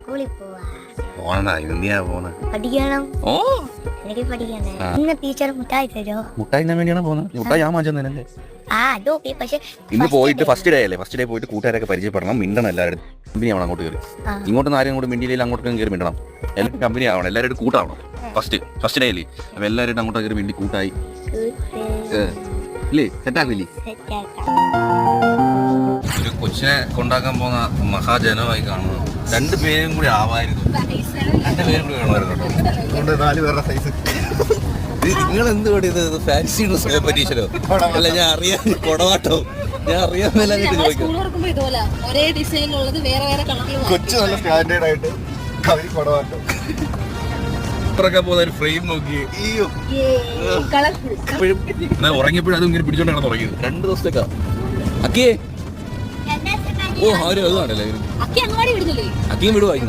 സ്കൂളിൽ പോവാ. പോണ എന്തിനാ പോണ? പഠിക്കണം. ഓ എനിക്ക് പഠിക്കണ്ടേ. ഇന്ന് ടീച്ചർ മുട്ടായി തരോ? മുട്ടായി ഞാൻ വേണ്ടിയാണ് പോകുന്നത്. മുട്ടായി ഞാൻ വാങ്ങിച്ചതല്ലേ. അതൊക്കെ പക്ഷെ ഇന്ന് പോയിട്ട് ഫസ്റ്റ് ഡേ അല്ലേ, ഫസ്റ്റ് ഡേ പോയിട്ട് കൂട്ടുകാരൊക്കെ പരിചയപ്പെടണം, മിണ്ടണം, എല്ലാവരും കമ്പനി ആവണം. അങ്ങോട്ട് കയറി ഇങ്ങോട്ടൊന്നും ആരും കൂടെ മിണ്ടിയില്ലെങ്കിൽ അങ്ങോട്ടൊക്കെ കയറി മിണ്ടണം. എല്ലാവരും കമ്പനി ആവണം, എല്ലാവരും കൂട്ടാവണം. ഫസ്റ്റ് ഡേ അല്ലേ, അപ്പൊ എല്ലാവരും അങ്ങോട്ട് കയറി മിണ്ടി കൂട്ടായി ഇല്ലേ, സെറ്റാക്കില്ലേ. ഒരു കൊച്ചിനെ കൊണ്ടാക്കാൻ പോകുന്ന മഹാജനമായി കാണുന്നു. രണ്ടുപേരും കൂടി ആവായിരുന്നു, രണ്ടുപേരും കൂടി വേണമായിരുന്നു കേട്ടോ. 4 പേരുടെ സൈസ്. നിങ്ങൾ എന്ത് ഇത് ഫാൻസി ഡ്രസ് കോമ്പറ്റീഷനോ? അല്ല, ഞാൻ അറിയാൻ കൊടവാട്ടോ, ഞാൻ അറിയാൻ ചോദിക്കും. കൊച്ചു നല്ല സ്റ്റാൻഡേർഡ് ആയിട്ട് കൊടവാട്ടോ ഇത്രയൊക്കെ പോകുന്ന ഒരു ഫ്രെയിം നോക്കി ഉറങ്ങിയപ്പോഴും അതും ഇങ്ങനെ പിടിച്ചോണ്ട് കിടന്ന് ഉറങ്ങിയത് 2 ദിവസത്തേക്കാ. അക്കിയേ ഓ അവര് അതാണല്ലേ, അക്കിയും വിടുവായിരുന്നു.